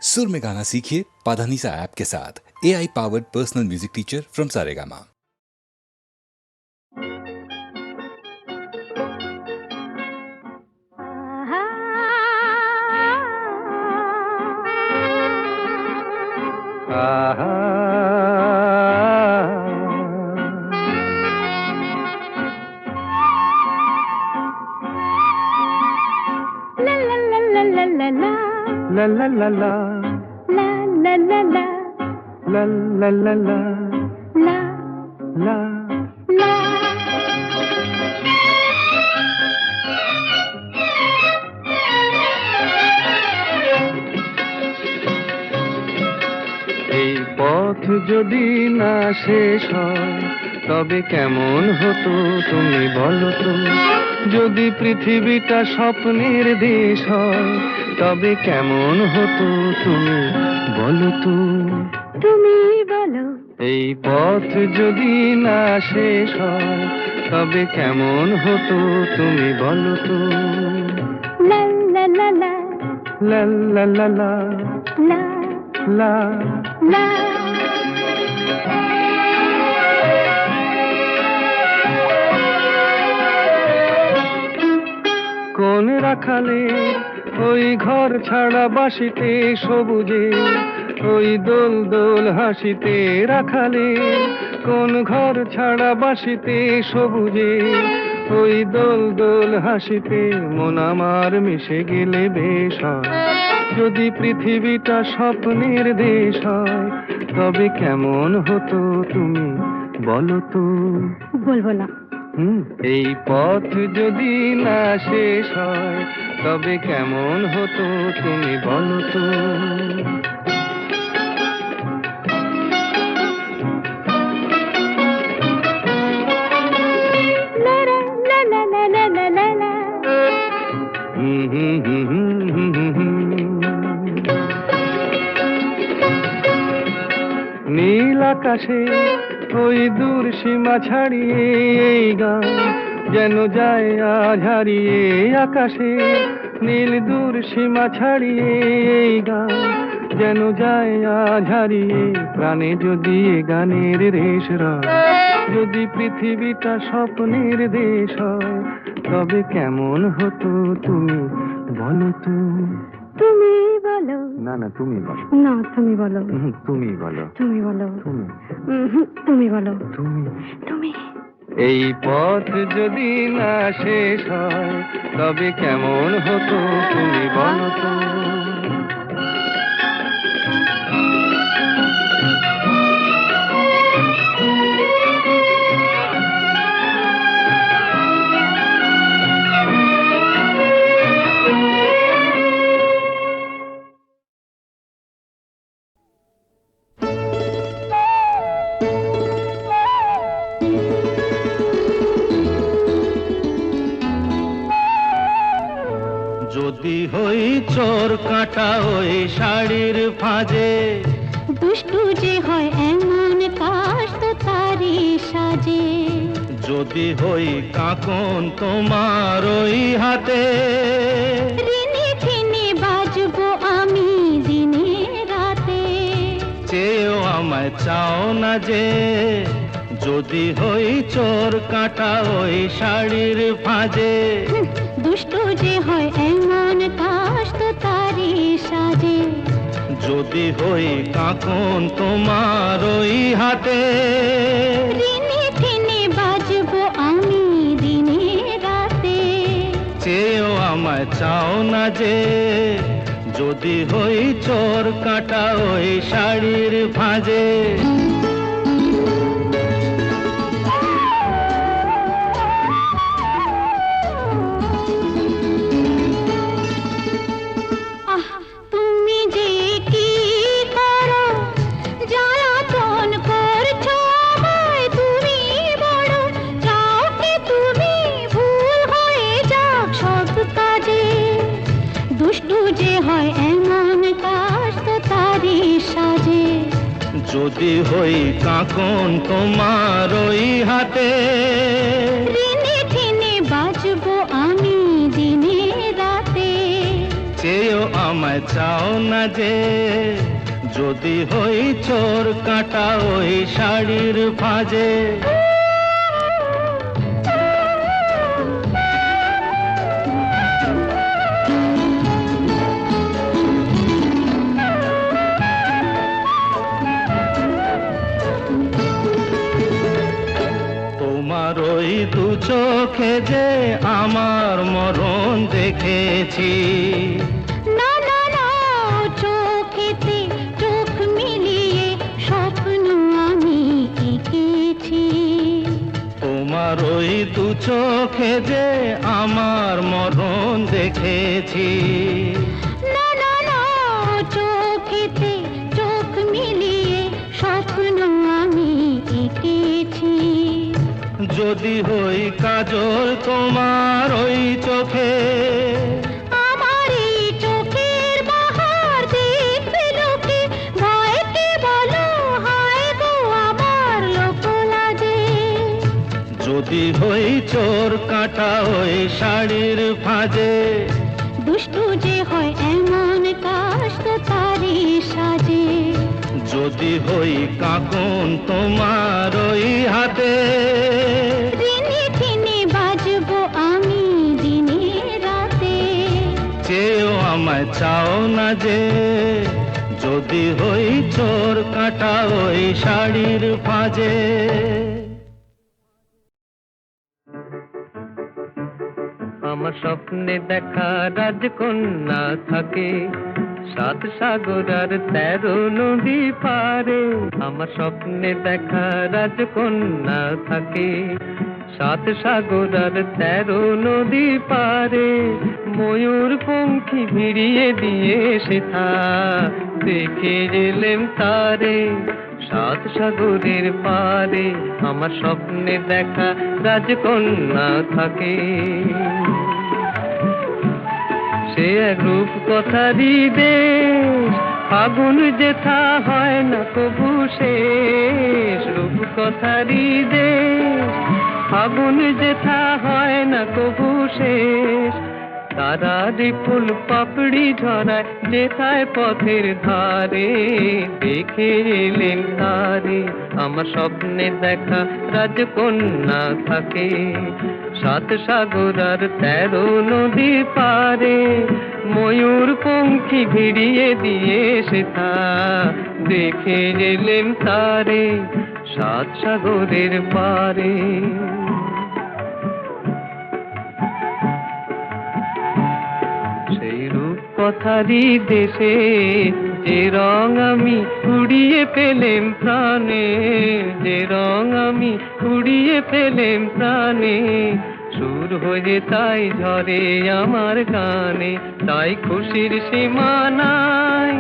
सुर में गाना सीखिए पाधानीसा ऐप के साथ। AI powered personal music teacher from Saregama. La la la la la la la la la la la la la la la এই পথ যদি না শেষ হয় তবে কেমন হতো তুমি বলো তো। যদি পৃথিবীটা স্বপ্নের দেশ হয় তবে কেমন হতো তুমি বলো তো। তুমি বলো। এই পথ যদি না শেষ হয় তবে কেমন হতো তুমি বলো তো। লা লা লা লা লা লা লা লা লা লা লা। কোন রাখালে ওই ঘর ছাড়া বাসিতে সবুজে ওই দোল দোল হাসিতে রাখালে কোন ঘর ছাড়া বাসিতে সবুজে ওই দোল দোল হাসিতে মন আমার মিশে গেলে বেশ হয়। যদি পৃথিবীটা স্বপ্নের দেশ হয় তবে কেমন হতো তুমি বলো তো। বলবো না। এই পথ যদি না শেষ হয় তবে কেমন হতো তুমি বলো তো। নীল আকাশে ওই দূর সীমা ছাড়িয়ে এই গান যেন যায় আজ হারিয়ে। আকাশে নীল দূর সীমা ছাড়িয়ে এই গান যেন যায় আজ হারিয়ে। প্রাণে যদি এ গানের রেশ রয় যদি পৃথিবীটা স্বপ্নের দেশ হয় তবে কেমন হতো তুমি বলো তো। তুমি বলো। না না তুমি বলো। না তুমি বলো। তুমি বলো। তুমি বলো। তুমি তুমি বলো। তুমি তুমি। এই পথ যদি না শেষ হয় তবে কেমন হতো তুমি বলো তো। যদি হই চোর কাঁটা ওই শাড়ির ফাঁজে দুষ্টু যে হয় এমন কাশ তো তারি সাজে। যদি হই কাঁকন তোমার ওই হাতে রিনি ঠিনি বাজবো আমি দিনে রাতে। চেয়েও আমায় চাও না যে যদি হই চোর কাঁটা ওই শাড়ির ফাঁজে দুষ্টু যে হয় এমন কাশ তো তারি সাজে। যদি হই কাঁকন তোমার ওই হাতে রিনি ঠিনি বাজবো আমি দিনে রাতে। চেয়েও আমায় চাও না যে যদি হই চোর কাঁটা ওই শাড়ির ফাঁজে। যদি হই কাঁকন তোমার ওই হাতে রিনি ঠিনি বাজবো আমি দিনে রাতে। চেয়েও আমায় চাও না যে, যদি হই চোর কাঁটা ওই শাড়ির ভাঁজে। তোমার ওই দু চোখে যে আমার মরণ দেখেছি। না না না, চোখেতে চোখ মিলিয়ে স্বপ্ন আমি এঁকেছি। তোমার ওই দু চোখে যে আমার মরণ দেখেছি। না না না, চোখেতে চোখ মিলিয়ে স্বপ্ন আমি এঁকেছি। যদি হই কাজল তোমার ওই চোখে, আমার এই চোখের বাহার দেখবে লোকে, ভয়কে বলো হায় গো আমার লোক লাজে। যদি হই চোর কাঁটা ওই শাড়ির ভাঁজে। দুষ্টু যে হয় এমন কাজ তো তারই সাজে। যদি হই কাঁকন তোমার ওই হাতে, দিনে দিনে বাজবো আমি দিনে রাতে। চেয়েও আমায় চাও না যে, যদি হই চোর কাঁটা ওই শাড়ির ভাঁজে। আমার স্বপ্নে দেখা রাজকন্যা থাকে 7 সাগর আর 13 নদী পারে। আমার স্বপ্নে দেখা রাজকন্যা থাকে 7 সাগর আর 13 নদী পারে। ময়ূর পঙ্খী ভিড়িয়ে দিয়ে সেথা দেখে এলেম তারে 7 সাগরের পারে। আমার স্বপ্নে দেখা রাজকন্যা থাকে। সে এক রূপ কথারই দেশ, ফাগুন যেথা হয় না কবু শেষ। রূপ কথারই দেশ, ফাগুন যেথা হয় না কবু শেষ। তারারি ফুল পাপড়ি ঝরায় যেথায় পথের ধারে, দেখে এলেন তারে। আমার স্বপ্নে দেখা রাজকন্যা থাকে 7 সাগর আর 13 নদী পারে। ময়ূর পঙ্খী ভিড়িয়ে দিয়ে সেথা দেখে এলেন তারে 7 সাগরের পারে। সেই রূপ কথারই দেশে যে রং আমি কুড়িয়ে পেলেম প্রাণে, যে রং আমি কুড়িয়ে পেলেম প্রাণে। সুর হয়ে তাই ঝরে আমার গানে, তাই খুশির সীমা নাই।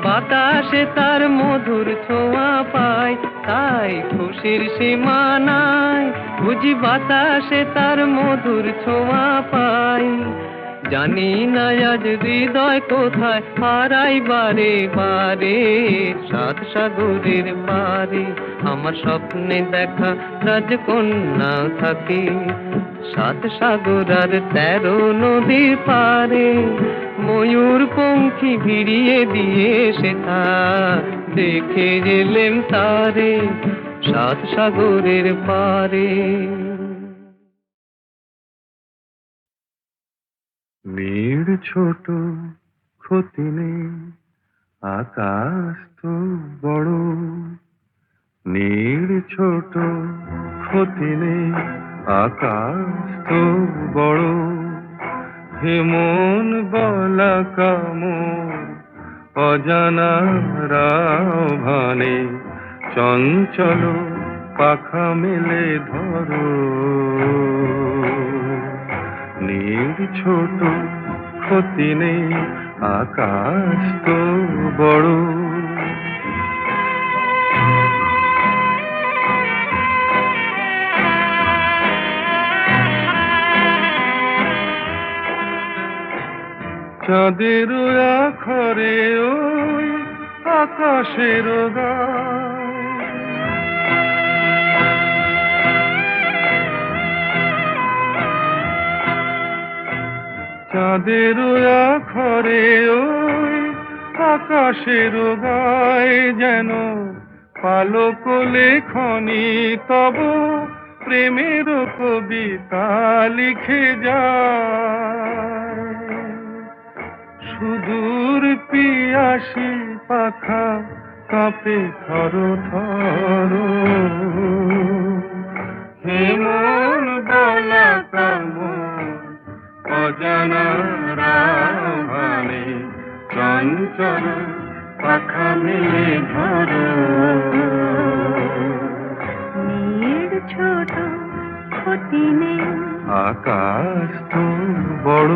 বাতাসে তার মধুর ছোঁয়া পাই, তাই খুশির সীমা নাই। বুঝি বাতাসে তার মধুর ছোঁয়া পাই। জানি না আজ হৃদয় কোথায় হারাই বারে বারে 7 সাগরের পারে। আমার স্বপ্নে দেখা রাজকন্যা থাকে 7 সাগর আর 13 নদীর পারে। ময়ূর পঙ্খী ভিড়িয়ে দিয়ে সেথা দেখে এলেম তারে 7 সাগরের পারে। নীড় ছোট ক্ষতি নেই, আকাশ তো বড়। নীড় ছোট ক্ষতি নেই, আকাশ তো বড়। হেমন বলা কামর অজানা রাভানে, চঞ্চল পাখা মেলে ধরো। নীড় ছোট ক্ষতি নেই, আকাশ তো বড়। চাঁদের আখরে ওই আকাশের গায়, চাঁদের আখরে ওই আকাশের গায়ে যেন পালক লেখনি তব প্রেমের কবিতা লিখে যায়। সুদূর পিয়াসী পাখা কাঁপে থর থর, হেমন বলা কামন অজানা রাভানে চঞ্চল পাখা মেলে ধরো। মেয়ের ছোট ক্ষতি নেই, আকাশ তো বড়।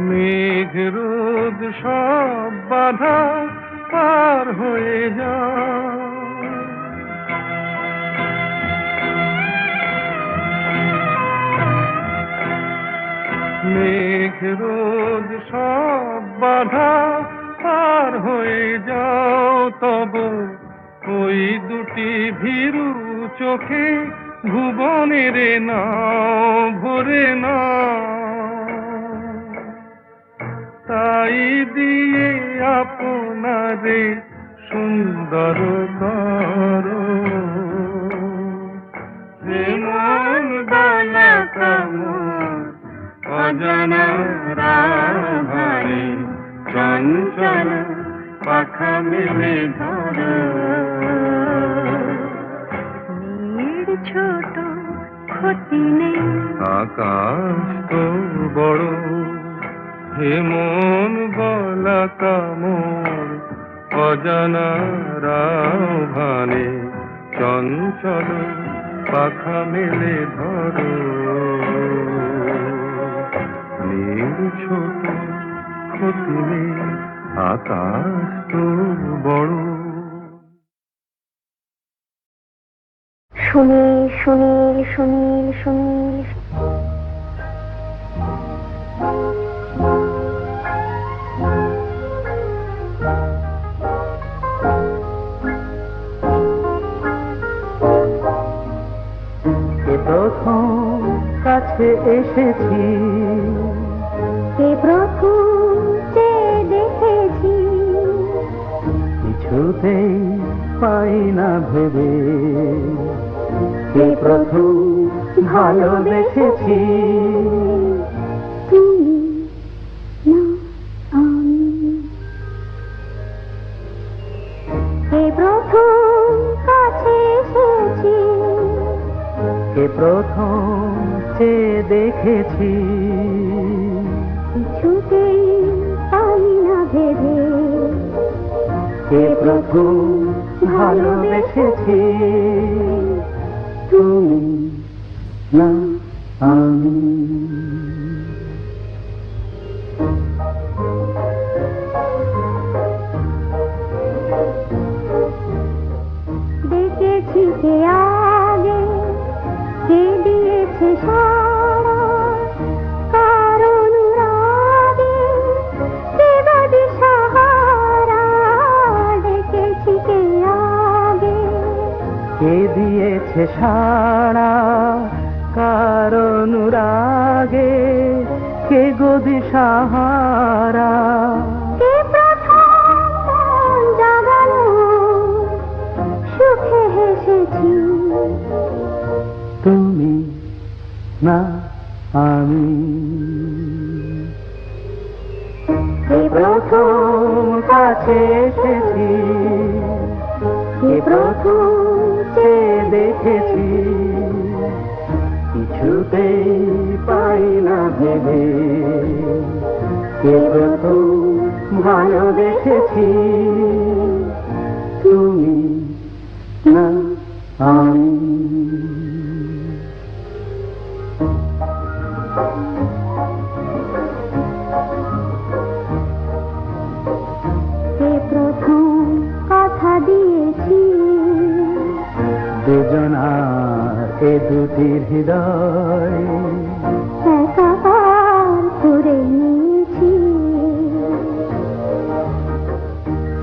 মেঘ রোদ সব বাধা পার হয়ে যায়। মেঘ রোদ সব বাধা পার হয়ে যাও, তব ওই দুটি ভীরু চোখে ভুবনের নাও ভরে না। তাই দিয়ে আপনারে সুন্দর করো, যেমন বালা কামন অজানা রাভারে চঞ্চল পাখা মেলে ধরো। মেয়ের ছোট ক্ষতি নেই, আকাশ তো বড়। হেমন বলা কামর অজানা রাভানে চঞ্চল পাখা মেলে ধরো। নীল ছোট ক্ষতি নেই, আকাশ তো বড়। সুনীল সুনীল সুনীল সুনীল। প্রথম কাছে এসেছি, কে প্রথম চেয়ে দেখেছি, কিছুতেই পাই না ভেবে কে প্রথম ভালোবেসেছি। তুমি না আমি। কে প্রথম কাছে এসেছি, কে প্রথম চেয়ে দেখেছি, কিছুতেই পাই না ভেবে কে প্রথম ভালোবেসেছি। তুমি না আমি। দেখেছি কে আগে, কে দিয়েছে সারা, কার অনুরাগে কে বা দিশাহারা। দেখেছি কে আগে, কে দিয়েছে সাড়া, কার অনুরাগে কে গো দিশাহারা। কে প্রথম মন জাগালো, সুখে হেসেছি। তুমি না আমি। কে প্রথম কাছে এসেছি, কে প্রথম চেয়ে দেখেছি, কিছুতেই পাই না ভেবে কে প্রথম ভালোবেসেছি। তুমি না আমি। কে প্রথম কথা দিয়েছি, দুজনার এ দুটি হৃদয় একাকার করে নিয়েছি।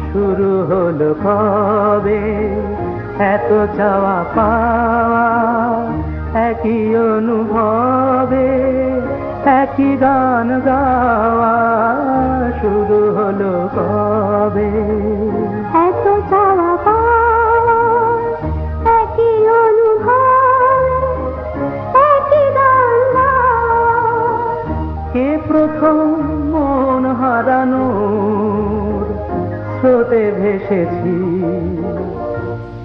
শুরু হলো কবে এত চাওয়া পাওয়া একই অনুভবে একই গান গাওয়া শুরু হলো কবে এত চাওয়া পাওয়া একই অনুভবে একই গান গাওয়া। কে প্রথম মন হারানোর স্রোতে ভেসেছি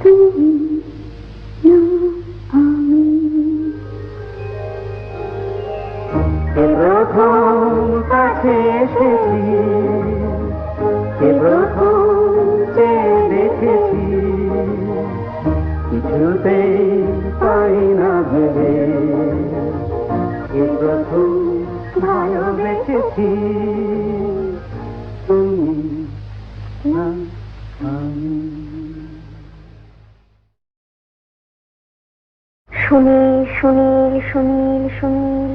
তুমি না আমি। কে প্রথম কাছে এসেছি কে প্রথম চেয়ে দেখেছি কিছুতেই পাই না ভেবে কে প্রথম ভালোবেসেছি তুমি না আমি। সুনীল সুনীল সুনীল সুনীল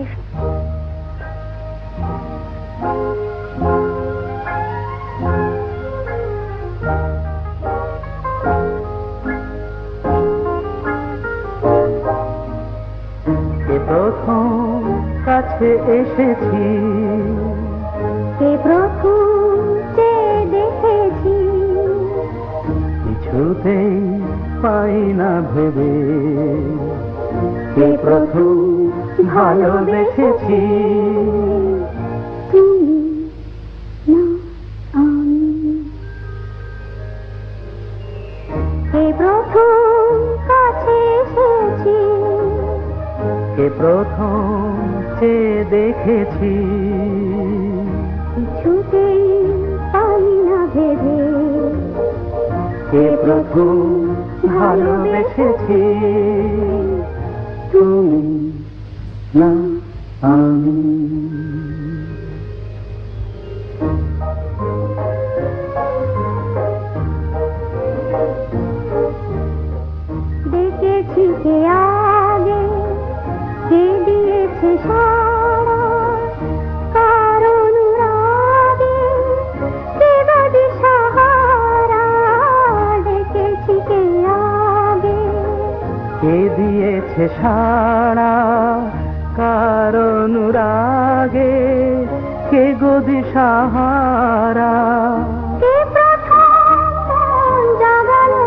কে প্রথম কাছে এসেছি কে প্রথম চেয়ে দেখেছি কিছুতেই পাই না ভেবে কে প্রথম ভালোবেসেছি তুমি না আমি। কে প্রথম কাছে এসেছি কে প্রথম চেয়ে দেখেছি কিছুতেই পাই না ভেবে কে প্রথম ভালোবেসেছি তুমি না আমি। দেখেছি কে আগে কে দিয়েছে সারা কার অনুরাগে কে বা দিশাহারা। দেখেছি কে আগে কে দিয়েছে সাড়া কার অনুরাগে কে গো দিশাহারা। কে প্রথম মন জাগালো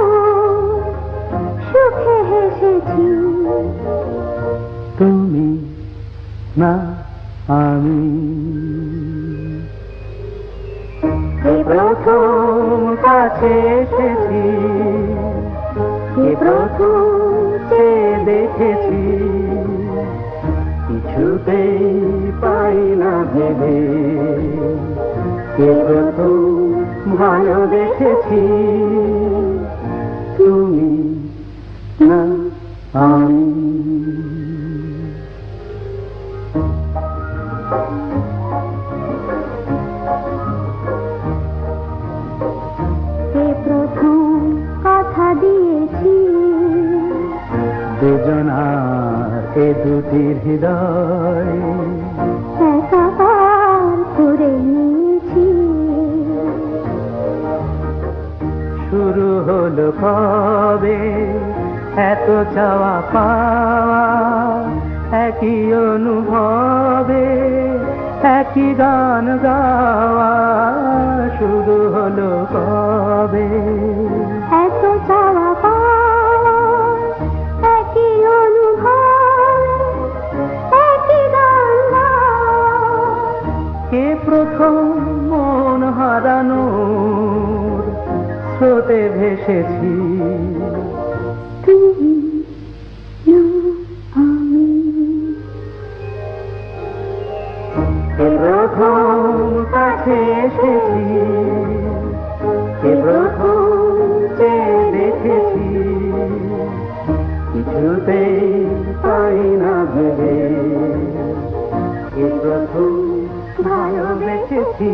সুখে হেসেছি তুমি না আমি। কে প্রথম কাছে এসেছি কে প্রথম চেয়ে দেখেছি কিছুতেই পাই না ভেবে কে প্রথম ভালোবেসেছি তুমি না আমি। কে প্রথম কথা দিয়েছি দুজনার এ দুটি হৃদয় একাকার করে নিয়েছি শুরু হলো কবে এত চাওয়া পাওয়া একই অনুভবে একই গান গাওয়া শুরু হলো কবে এত চাওয়া পাওয়া একই অনুভবে একই গান গাওয়া। কে প্রথম মন হারানোর স্রোতে ভেসেছি তুমি না আমি। কে প্রথম কাছে এসেছি কে প্রথম চেয়ে দেখেছি কিছুতেই পাই না ভেবে কে প্রথম ভালোবেসেছি